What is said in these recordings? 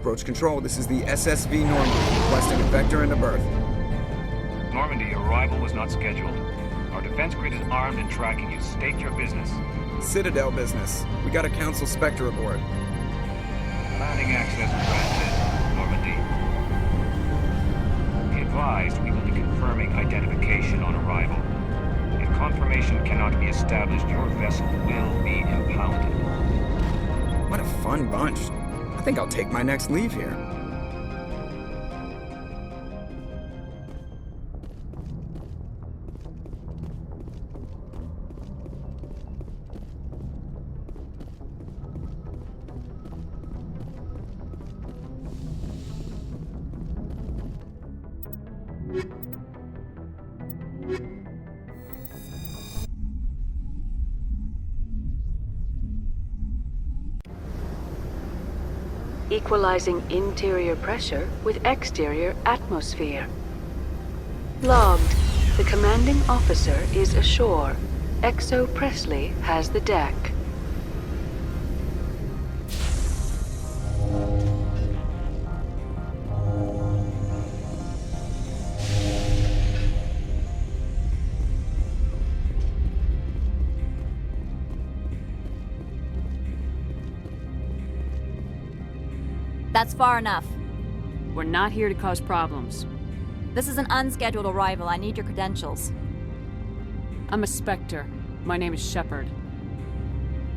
Approach control, this is the SSV Normandy, requesting a vector and a berth. Normandy, your arrival was not scheduled. Our defense grid is armed and tracking you. State your business. Citadel business. We got a Council Spectre aboard. Landing access granted, Normandy. Be advised, we will be confirming identification on arrival. If confirmation cannot be established, your vessel will be impounded. What a fun bunch. I think I'll take my next leave here. Equalizing interior pressure with exterior atmosphere. Logged. The commanding officer is ashore. Exo Presley has the deck. That's far enough. We're not here to cause problems. This is an unscheduled arrival. I need your credentials. I'm a Spectre. My name is Shepard.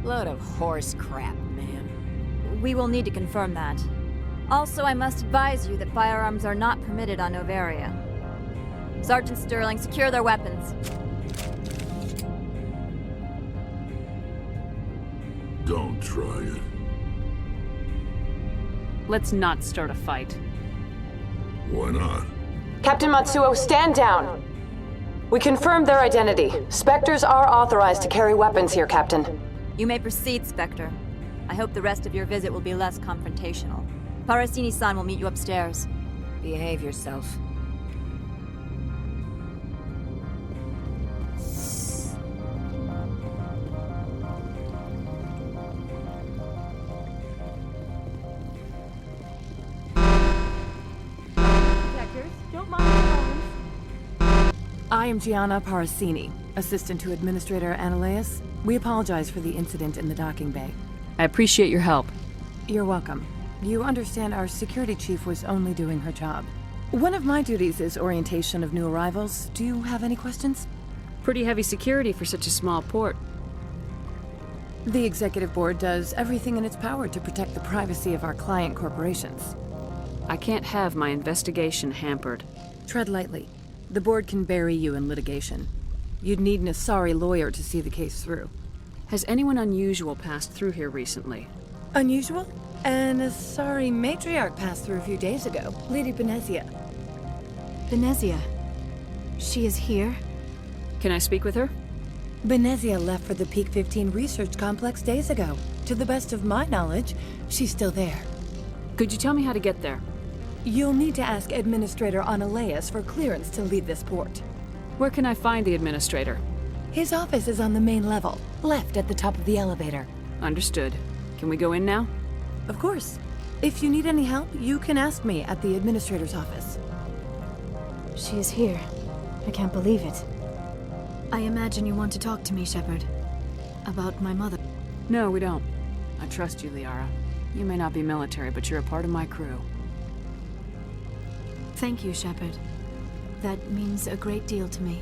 Load of horse crap, man. We will need to confirm that. Also, I must advise you that firearms are not permitted on Noveria. Sergeant Sterling, secure their weapons. Don't try it. Let's not start a fight. Why not? Captain Matsuo, stand down! We confirmed their identity. Spectres are authorized to carry weapons here, Captain. You may proceed, Spectre. I hope the rest of your visit will be less confrontational. Parasini-san will meet you upstairs. Behave yourself. I am Gianna Parasini, assistant to Administrator Ananias. We apologize for the incident in the docking bay. I appreciate your help. You're welcome. You understand our security chief was only doing her job. One of my duties is orientation of new arrivals. Do you have any questions? Pretty heavy security for such a small port. The executive board does everything in its power to protect the privacy of our client corporations. I can't have my investigation hampered. Tread lightly. The board can bury you in litigation. You'd need an Asari lawyer to see the case through. Has anyone unusual passed through here recently? Unusual? An Asari matriarch passed through a few days ago, Lady Benezia. Benezia? She is here? Can I speak with her? Benezia left for the Peak 15 research complex days ago. To the best of my knowledge, she's still there. Could you tell me how to get there? You'll need to ask Administrator Ananias for clearance to leave this port. Where can I find the Administrator? His office is on the main level, left at the top of the elevator. Understood. Can we go in now? Of course. If you need any help, you can ask me at the Administrator's office. She is here. I can't believe it. I imagine you want to talk to me, Shepard. About my mother. No, we don't. I trust you, Liara. You may not be military, but you're a part of my crew. Thank you, Shepard. That means a great deal to me.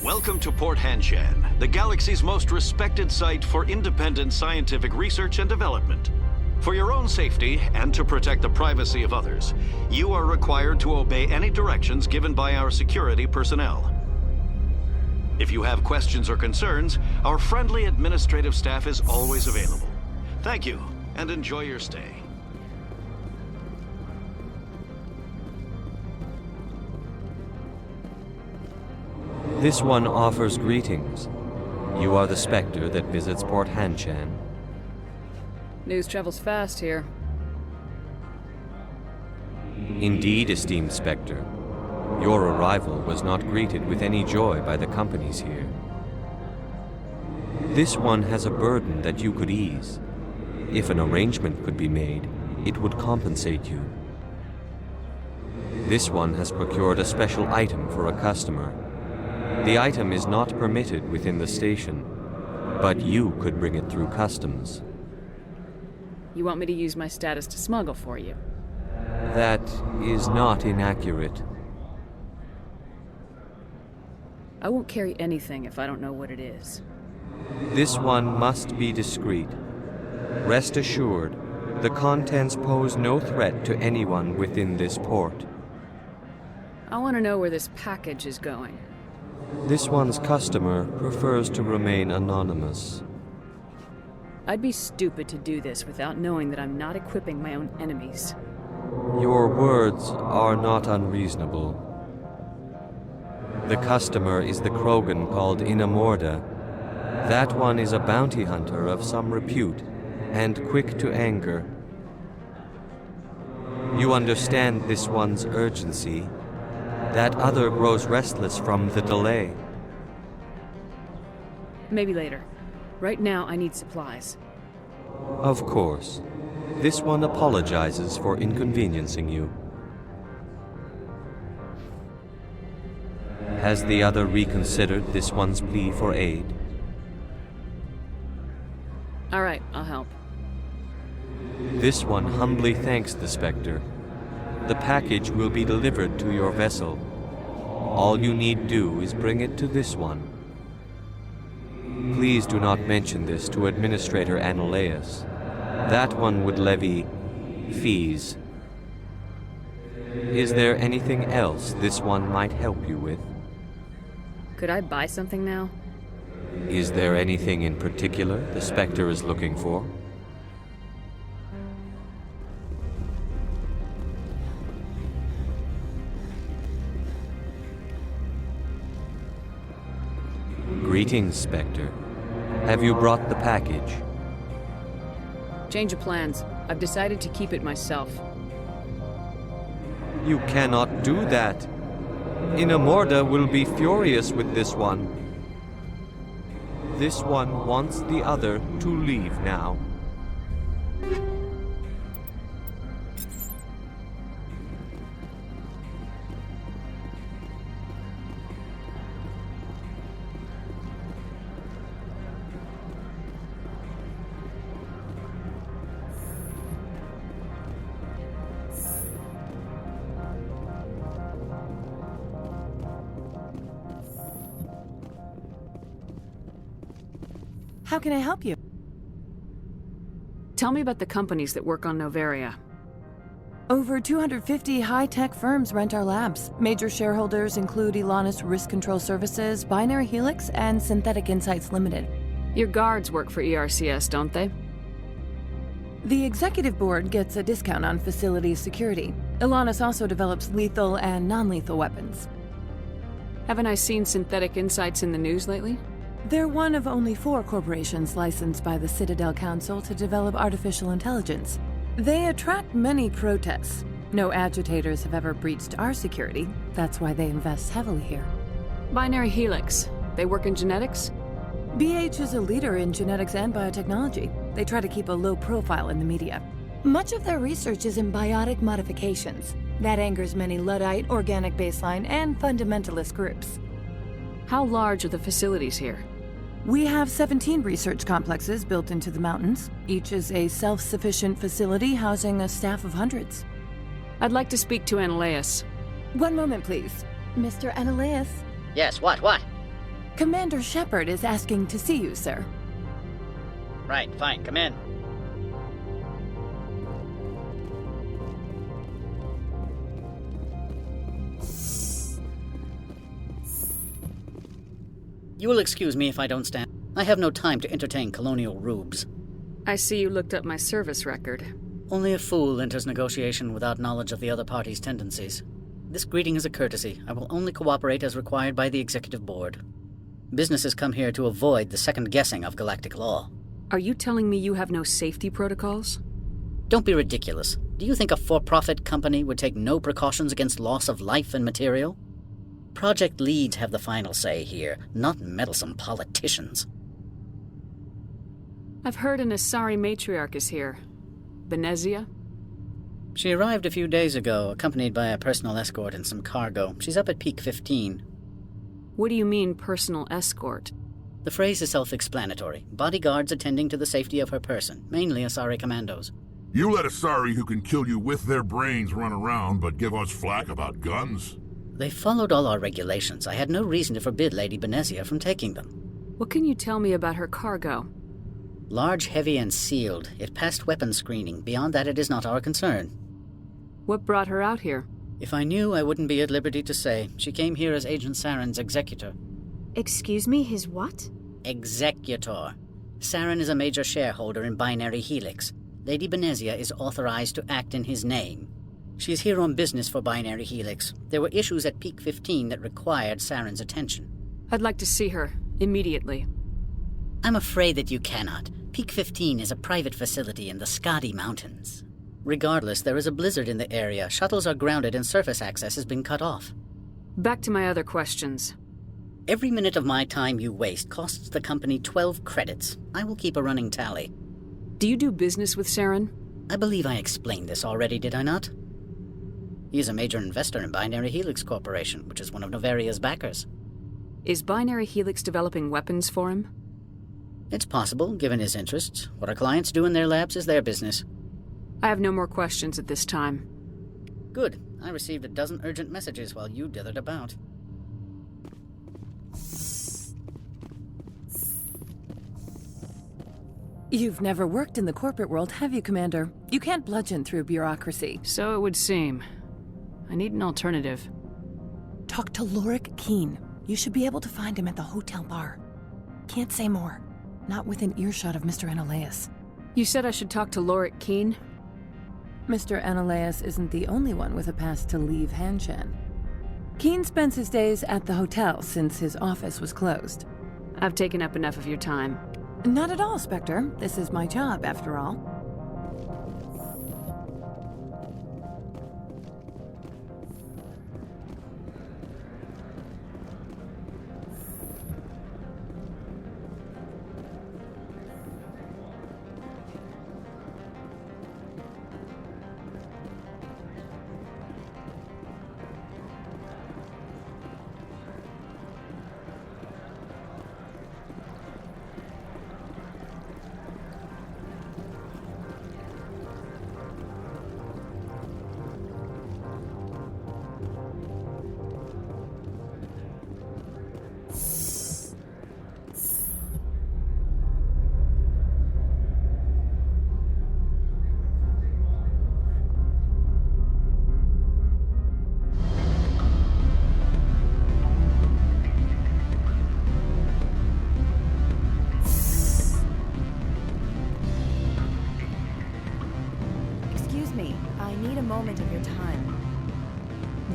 Welcome to Port Hanshan, the galaxy's most respected site for independent scientific research and development. For your own safety and to protect the privacy of others, you are required to obey any directions given by our security personnel. If you have questions or concerns, our friendly administrative staff is always available. Thank you, and enjoy your stay. This one offers greetings. You are the Spectre that visits Port Hanshan. News travels fast here. Indeed, esteemed Spectre. Your arrival was not greeted with any joy by the companies here. This one has a burden that you could ease. If an arrangement could be made, it would compensate you. This one has procured a special item for a customer. The item is not permitted within the station, but you could bring it through customs. You want me to use my status to smuggle for you? That is not inaccurate. I won't carry anything if I don't know what it is. This one must be discreet. Rest assured, the contents pose no threat to anyone within this port. I want to know where this package is going. This one's customer prefers to remain anonymous. I'd be stupid to do this without knowing that I'm not equipping my own enemies. Your words are not unreasonable. The customer is the Krogan called Inamorda. That one is a bounty hunter of some repute, and quick to anger. You understand this one's urgency. That other grows restless from the delay. Maybe later. Right now, I need supplies. Of course. This one apologizes for inconveniencing you. Has the other reconsidered this one's plea for aid? All right, I'll help. This one humbly thanks the Spectre. The package will be delivered to your vessel. All you need do is bring it to this one. Please do not mention this to Administrator Analaeus. That one would levy fees. Is there anything else this one might help you with? Could I buy something now? Is there anything in particular the Spectre is looking for? Greetings, Spectre. Have you brought the package? Change of plans. I've decided to keep it myself. You cannot do that. Inamorda will be furious with this one. This one wants the other to leave now. How can I help you? Tell me about the companies that work on Noveria. Over 250 high-tech firms rent our labs. Major shareholders include Elanus Risk Control Services, Binary Helix, and Synthetic Insights Limited. Your guards work for ERCS, don't they? The executive board gets a discount on facility security. Elanus also develops lethal and non-lethal weapons. Haven't I seen Synthetic Insights in the news lately? They're one of only 4 corporations licensed by the Citadel Council to develop artificial intelligence. They attract many protests. No agitators have ever breached our security. That's why they invest heavily here. Binary Helix. They work in genetics? BH is a leader in genetics and biotechnology. They try to keep a low profile in the media. Much of their research is in biotic modifications. That angers many Luddite, organic baseline, and fundamentalist groups. How large are the facilities here? We have 17 research complexes built into the mountains. Each is a self-sufficient facility housing a staff of hundreds. I'd like to speak to Analaeus. One moment, please. Mr. Analaeus? Yes, what? Commander Shepard is asking to see you, sir. Right, fine, come in. You will excuse me if I don't stand. I have no time to entertain colonial rubes. I see you looked up my service record. Only a fool enters negotiation without knowledge of the other party's tendencies. This greeting is a courtesy. I will only cooperate as required by the Executive Board. Businesses come here to avoid the second guessing of galactic law. Are you telling me you have no safety protocols? Don't be ridiculous. Do you think a for-profit company would take no precautions against loss of life and material? Project leads have the final say here, not meddlesome politicians. I've heard an Asari matriarch is here. Benezia? She arrived a few days ago, accompanied by a personal escort and some cargo. She's up at Peak 15. What do you mean, personal escort? The phrase is self-explanatory. Bodyguards attending to the safety of her person, mainly Asari commandos. You let Asari who can kill you with their brains run around, but give us flack about guns? They followed all our regulations. I had no reason to forbid Lady Benezia from taking them. What can you tell me about her cargo? Large, heavy, and sealed. It passed weapons screening. Beyond that, it is not our concern. What brought her out here? If I knew, I wouldn't be at liberty to say. She came here as Agent Saren's executor. Excuse me, his what? Executor. Saren is a major shareholder in Binary Helix. Lady Benezia is authorized to act in his name. She's here on business for Binary Helix. There were issues at Peak 15 that required Saren's attention. I'd like to see her, immediately. I'm afraid that you cannot. Peak 15 is a private facility in the Skadi Mountains. Regardless, there is a blizzard in the area. Shuttles are grounded and surface access has been cut off. Back to my other questions. Every minute of my time you waste costs the company 12 credits. I will keep a running tally. Do you do business with Saren? I believe I explained this already, did I not? He is a major investor in Binary Helix Corporation, which is one of Noveria's backers. Is Binary Helix developing weapons for him? It's possible, given his interests. What our clients do in their labs is their business. I have no more questions at this time. Good. I received a dozen urgent messages while you dithered about. You've never worked in the corporate world, have you, Commander? You can't bludgeon through bureaucracy. So it would seem. I need an alternative. Talk to Lorik Keen. You should be able to find him at the hotel bar. Can't say more. Not within earshot of Mr. Analaeus. You said I should talk to Lorik Keen? Mr. Analaeus isn't the only one with a pass to leave Hanshan. Keen spends his days at the hotel since his office was closed. I've taken up enough of your time. Not at all, Spectre. This is my job, after all.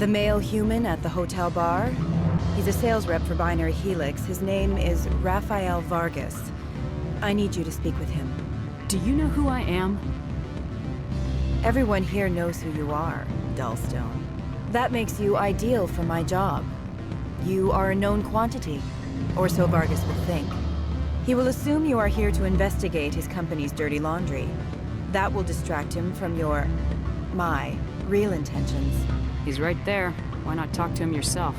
The male human at the hotel bar? He's a sales rep for Binary Helix. His name is Rafael Vargas. I need you to speak with him. Do you know who I am? Everyone here knows who you are, Dullstone. That makes you ideal for my job. You are a known quantity, or so Vargas will think. He will assume you are here to investigate his company's dirty laundry. That will distract him from my real intentions. He's right there. Why not talk to him yourself?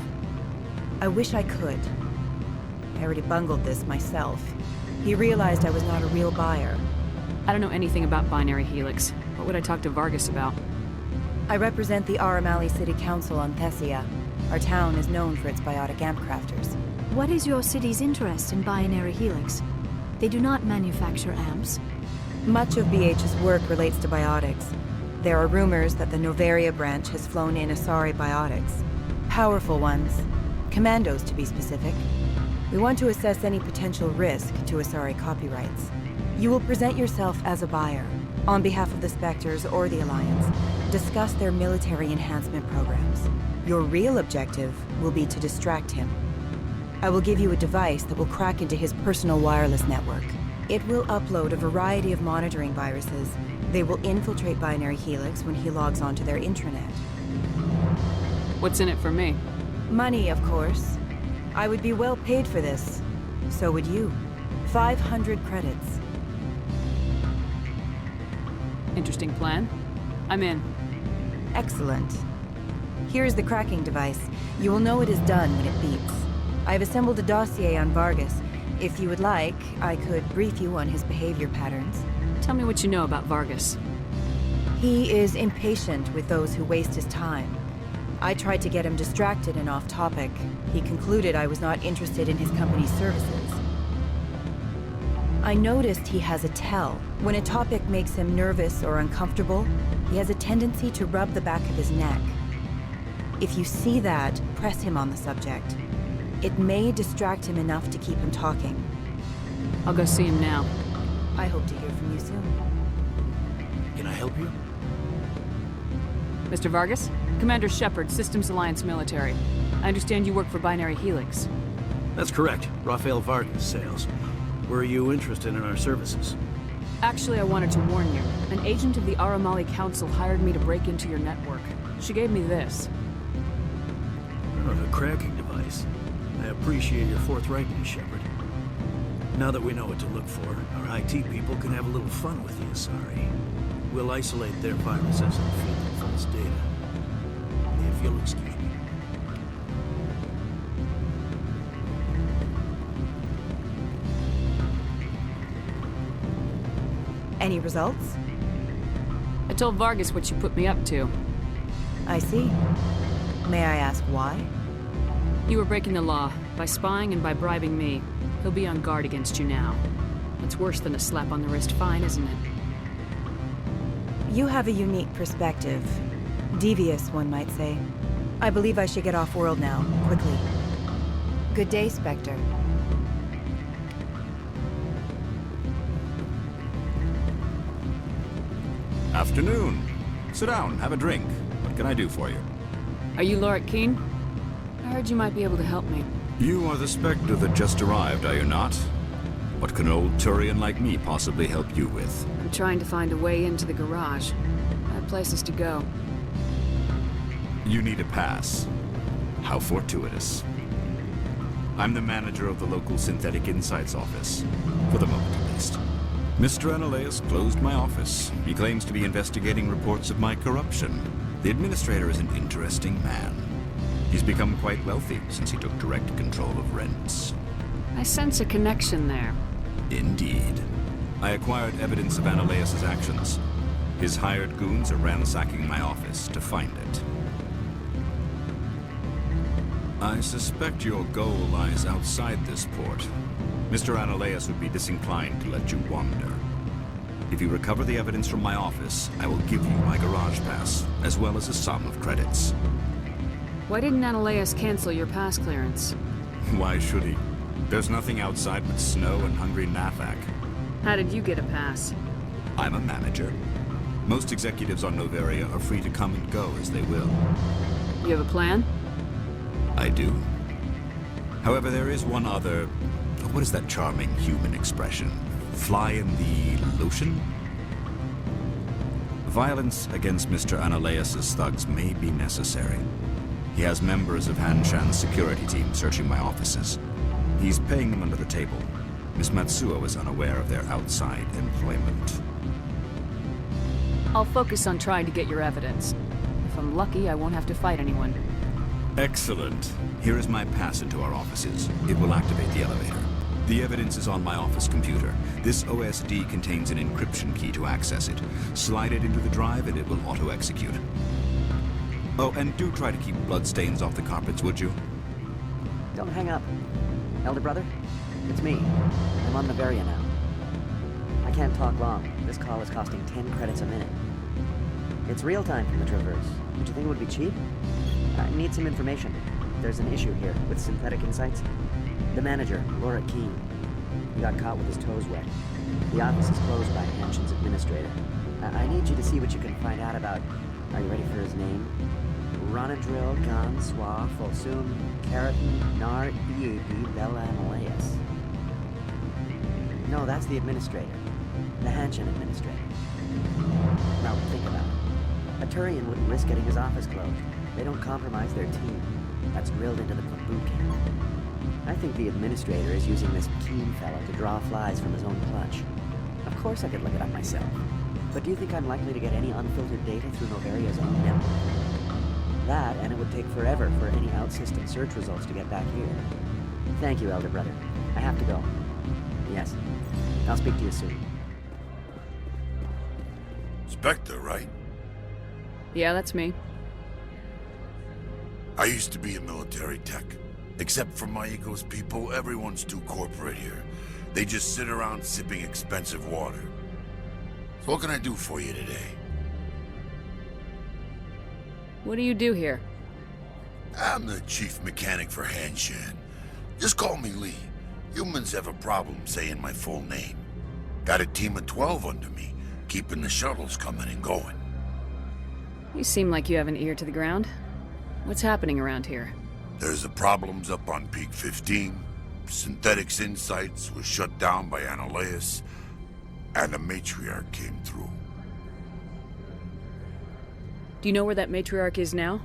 I wish I could. I already bungled this myself. He realized I was not a real buyer. I don't know anything about Binary Helix. What would I talk to Vargas about? I represent the Aramali City Council on Thessia. Our town is known for its biotic amp crafters. What is your city's interest in Binary Helix? They do not manufacture amps. Much of BH's work relates to biotics. There are rumors that the Noveria branch has flown in Asari biotics. Powerful ones. Commandos, to be specific. We want to assess any potential risk to Asari copyrights. You will present yourself as a buyer, on behalf of the Spectres or the Alliance. Discuss their military enhancement programs. Your real objective will be to distract him. I will give you a device that will crack into his personal wireless network. It will upload a variety of monitoring viruses. They will infiltrate Binary Helix when he logs onto their intranet. What's in it for me? Money, of course. I would be well paid for this. So would you. 500 credits. Interesting plan. I'm in. Excellent. Here's the cracking device. You will know it is done when it beeps. I've assembled a dossier on Vargas. If you would like, I could brief you on his behavior patterns. Tell me what you know about Vargas. He is impatient with those who waste his time. I tried to get him distracted and off topic. He concluded I was not interested in his company's services. I noticed he has a tell. When a topic makes him nervous or uncomfortable, he has a tendency to rub the back of his neck. If you see that, press him on the subject. It may distract him enough to keep him talking. I'll go see him now. I hope to hear from you soon. Can I help you? Mr. Vargas? Commander Shepard, Systems Alliance Military. I understand you work for Binary Helix. That's correct. Rafael Vargas, sales. Were you interested in our services? Actually, I wanted to warn you. An agent of the Aramali Council hired me to break into your network. She gave me this. Oh, a cracking device. I appreciate your forthrightness, Shepard. Now that we know what to look for, our IT people can have a little fun with the Asari. We'll isolate their viruses and feed them false data. If you'll excuse me. Any results? I told Vargas what you put me up to. I see. May I ask why? You were breaking the law, by spying and by bribing me. He'll be on guard against you now. That's worse than a slap on the wrist fine, isn't it? You have a unique perspective. Devious, one might say. I believe I should get off-world now, quickly. Good day, Spectre. Afternoon. Sit down, have a drink. What can I do for you? Are you Lorik Keen? I heard you might be able to help me. You are the Spectre that just arrived, are you not? What can an old Turian like me possibly help you with? I'm trying to find a way into the garage. I have places to go. You need a pass. How fortuitous. I'm the manager of the local Synthetic Insights office. For the moment, at least. Mr. Analeus closed my office. He claims to be investigating reports of my corruption. The administrator is an interesting man. He's become quite wealthy since he took direct control of rents. I sense a connection there. Indeed. I acquired evidence of Analeus' actions. His hired goons are ransacking my office to find it. I suspect your goal lies outside this port. Mr. Analeus would be disinclined to let you wander. If you recover the evidence from my office, I will give you my garage pass, as well as a sum of credits. Why didn't Analeus cancel your pass clearance? Why should he? There's nothing outside but snow and hungry Nafak. How did you get a pass? I'm a manager. Most executives on Noveria are free to come and go as they will. You have a plan? I do. However, there is one other... What is that charming human expression? Fly in the lotion? Violence against Mr. Analeus' thugs may be necessary. He has members of Hanshan's security team searching my offices. He's paying them under the table. Miss Matsuo is unaware of their outside employment. I'll focus on trying to get your evidence. If I'm lucky, I won't have to fight anyone. Excellent. Here is my pass into our offices. It will activate the elevator. The evidence is on my office computer. This OSD contains an encryption key to access it. Slide it into the drive and it will auto-execute. Oh, and do try to keep bloodstains off the carpets, would you? Don't hang up. Elder brother, it's me. I'm on Noveria now. I can't talk long. This call is costing 10 credits a minute. It's real time from the Traverse. Don't you think it would be cheap? I need some information. There's an issue here with Synthetic Insights. The manager, Lorik Keen, he got caught with his toes wet. The office is closed by Hanshan's administrator. I need you to see what you can find out about... Are you ready for his name? Ronadril Gan Swa Folsum Keratin Nar Eapi Bella Analeus. No, that's the administrator. The Hanshan administrator. Now, think about it. A Turian wouldn't risk getting his office closed. They don't compromise their team. that's drilled into the boot camp. I think the administrator is using this Keen fella to draw flies from his own clutch. Of course I could look it up myself. But do you think I'm likely to get any unfiltered data through Noveria's own network? That, and it would take forever for any out-system search results to get back here. Thank you, Elder Brother. I have to go. Yes. I'll speak to you soon. Spectre, right? Yeah, that's me. I used to be a military tech. Except for my ego's people, everyone's too corporate here. They just sit around sipping expensive water. So what can I do for you today? What do you do here? I'm the chief mechanic for Hanshan. Just call me Lee. Humans have a problem saying my full name. Got a team of 12 under me, keeping the shuttles coming and going. You seem like you have an ear to the ground. What's happening around here? There's the problems up on Peak 15. Synthetics Insights was shut down by Analeus, and the matriarch came through. Do you know where that matriarch is now?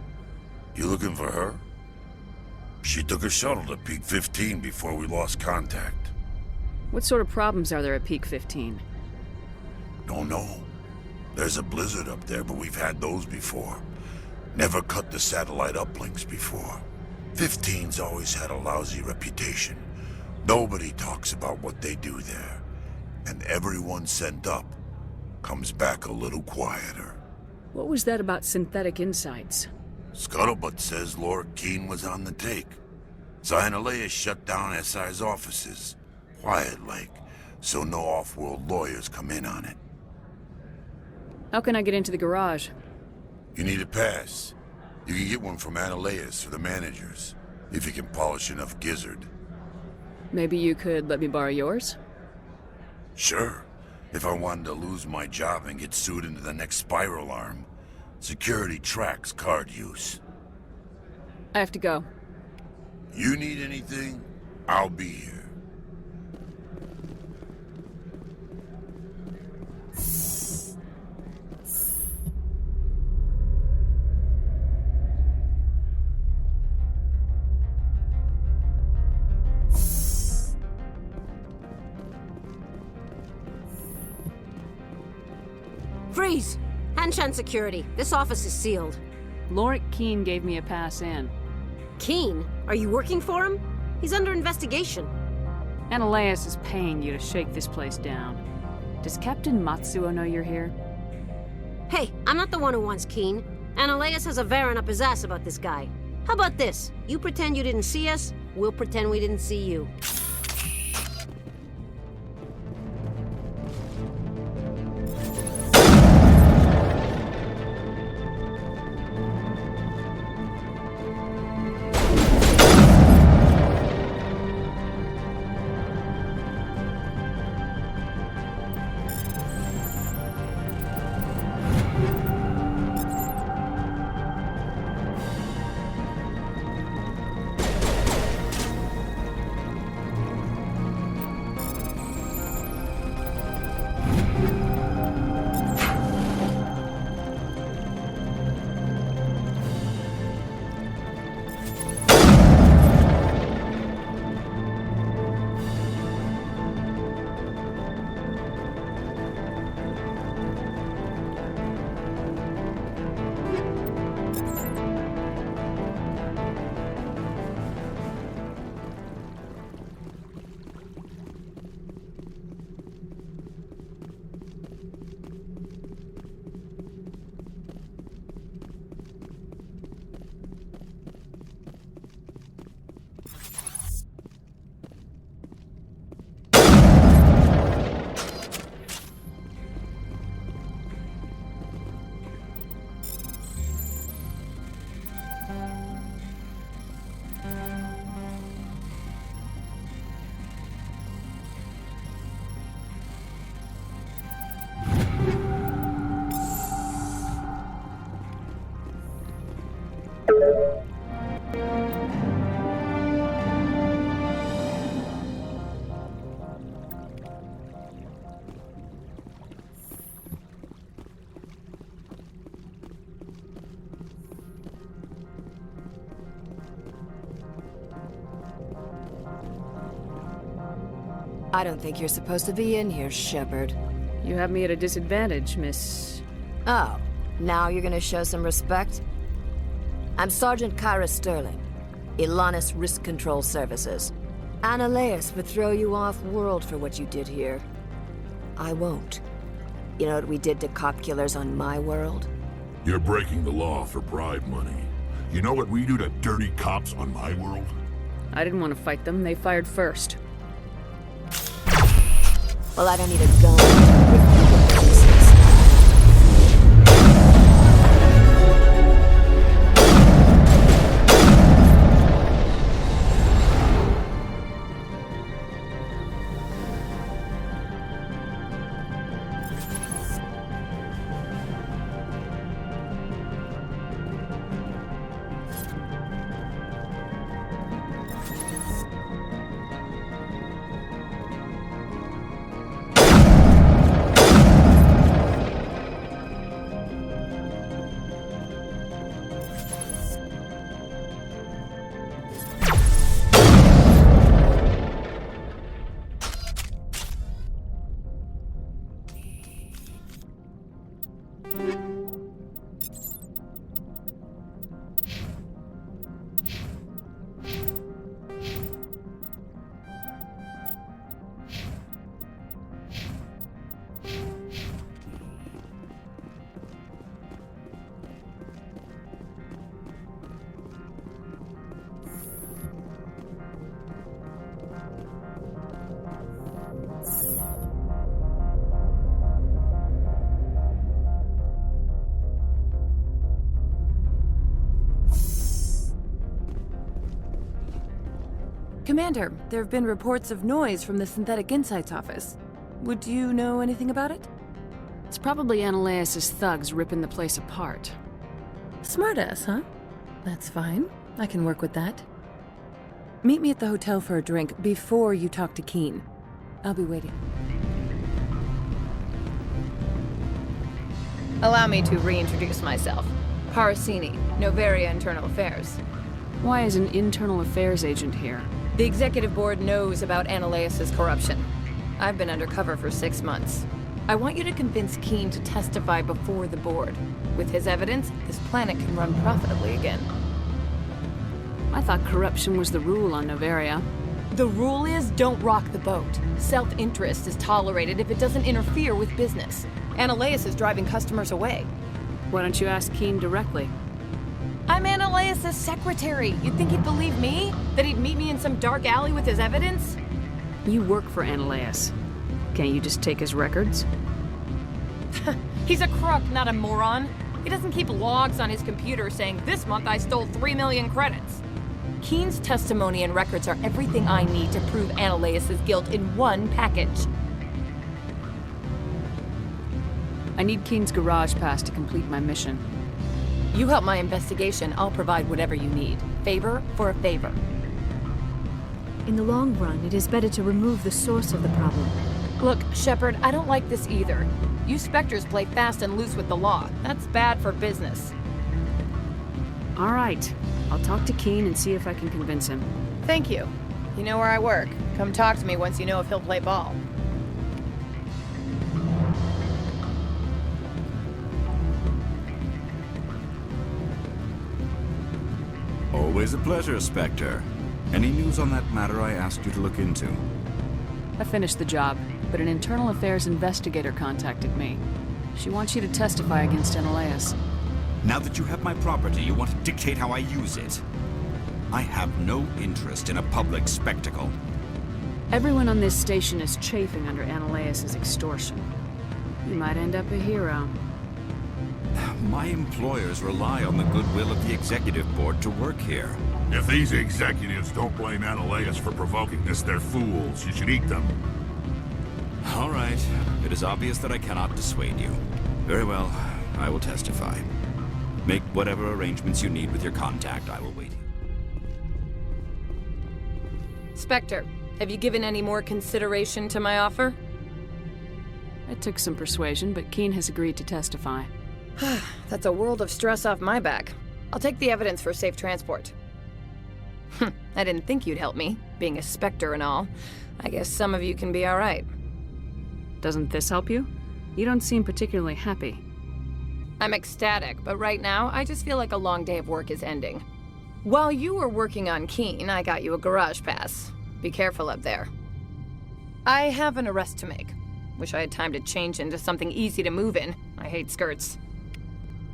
You looking for her? She took a shuttle to Peak 15 before we lost contact. What sort of problems are there at Peak 15? Don't know. There's a blizzard up there, but we've had those before. Never cut the satellite uplinks before. 15's always had a lousy reputation. Nobody talks about what they do there. And everyone sent up comes back a little quieter. What was that about synthetic insights? Scuttlebutt says Lord Keen was on the take. Analeus shut down SI's offices. Quiet-like, so no off-world lawyers come in on it. How can I get into the garage? You need a pass. You can get one from Analeus or the managers, if you can polish enough gizzard. Maybe you could let me borrow yours? Sure. If I wanted to lose my job and get sued into the next spiral arm. Security tracks card use. I have to go. You need anything, I'll be here. Freeze! Hanshan security. This office is sealed. Lorik Keen gave me a pass in. Keen? Are you working for him? He's under investigation. Analeus is paying you to shake this place down. Does Captain Matsuo know you're here? Hey, I'm not the one who wants Keen. Analeus has a Varen up his ass about this guy. How about this? You pretend you didn't see us, we'll pretend we didn't see you. I don't think you're supposed to be in here, Shepard. You have me at a disadvantage, Miss... Oh, now you're gonna show some respect? I'm Sergeant Kyra Sterling, Ilanis Risk Control Services. Annaleus would throw you off-world for what you did here. I won't. You know what we did to cop killers on my world? You're breaking the law for bribe money. You know what we do to dirty cops on my world? I didn't want to fight them. They fired first. Well, I don't need a gun. Commander, there have been reports of noise from the Synthetic Insights office. Would you know anything about it? It's probably Annaleus' thugs ripping the place apart. Smartass, huh? That's fine. I can work with that. Meet me at the hotel for a drink before you talk to Keen. I'll be waiting. Allow me to reintroduce myself. Parasini, Noveria Internal Affairs. Why is an internal affairs agent here? The executive board knows about Annaleus' corruption. I've been undercover for 6 months. I want you to convince Keen to testify before the board. With his evidence, this planet can run profitably again. I thought corruption was the rule on Noveria. The rule is don't rock the boat. Self-interest is tolerated if it doesn't interfere with business. Annaleus is driving customers away. Why don't you ask Keen directly? I'm Annaleus' secretary. You'd think he'd believe me? That he'd meet me in some dark alley with his evidence? You work for Annaleus. Can't you just take his records? He's a crook, not a moron. He doesn't keep logs on his computer saying, this month I stole 3 million credits. Keen's testimony and records are everything I need to prove Annaleus' guilt in one package. I need Keen's garage pass to complete my mission. You help my investigation, I'll provide whatever you need. Favor for a favor. In the long run, it is better to remove the source of the problem. Look, Shepard, I don't like this either. You Spectres play fast and loose with the law. That's bad for business. All right. I'll talk to Keen and see if I can convince him. Thank you. You know where I work. Come talk to me once you know if he'll play ball. Always a pleasure, Spectre. Any news on that matter I asked you to look into? I finished the job, but an internal affairs investigator contacted me. She wants you to testify against Annaleus. Now that you have my property, you want to dictate how I use it. I have no interest in a public spectacle. Everyone on this station is chafing under Annaleus' extortion. You might end up a hero. My employers rely on the goodwill of the executive board to work here. If these executives don't blame Annaleus for provoking this, they're fools. You should eat them. All right. It is obvious that I cannot dissuade you. Very well. I will testify. Make whatever arrangements you need with your contact. I will wait. Spectre, have you given any more consideration to my offer? It took some persuasion, but Keen has agreed to testify. That's a world of stress off my back. I'll take the evidence for safe transport. I didn't think you'd help me, being a Spectre and all. I guess some of you can be alright. Doesn't this help you? You don't seem particularly happy. I'm ecstatic, but right now, I just feel like a long day of work is ending. While you were working on Keen, I got you a garage pass. Be careful up there. I have an arrest to make. Wish I had time to change into something easy to move in. I hate skirts.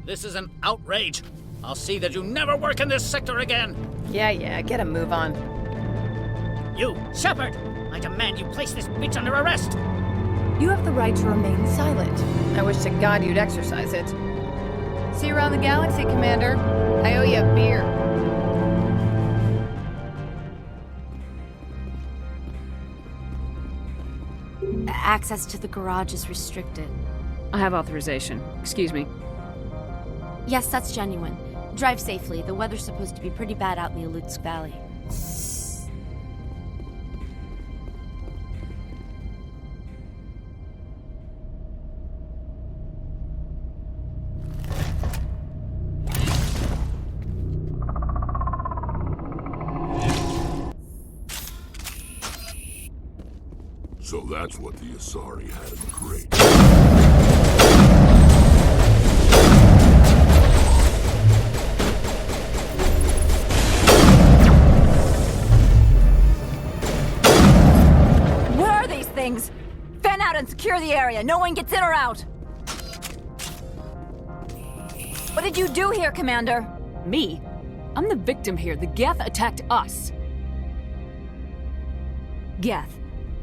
This is an outrage. I'll see that you never work in this sector again. Yeah, get a move on. You, Shepard! I demand you place this bitch under arrest! You have the right to remain silent. I wish to God you'd exercise it. See you around the galaxy, Commander. I owe you a beer. Access to the garage is restricted. I have authorization. Excuse me. Yes, that's genuine. Drive safely. The weather's supposed to be pretty bad out in the Alutsk Valley. So that's what the Asari had in the crate. What are these things? Fan out and secure the area. No one gets in or out. What did you do here, Commander? Me? I'm the victim here. The Geth attacked us. Geth.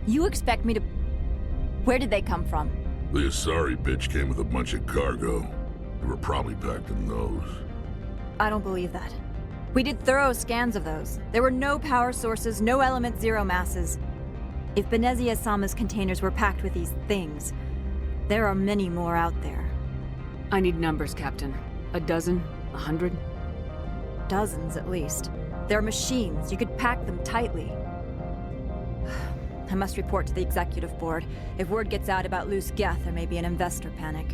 You expect me to... Where did they come from? The Asari bitch came with a bunch of cargo. They were probably packed in those. I don't believe that. We did thorough scans of those. There were no power sources, no element zero masses. If Benezia Sama's containers were packed with these things, there are many more out there. I need numbers, Captain. A dozen? 100? Dozens, at least. They're machines. You could pack them tightly. I must report to the executive board. If word gets out about loose Geth, there may be an investor panic.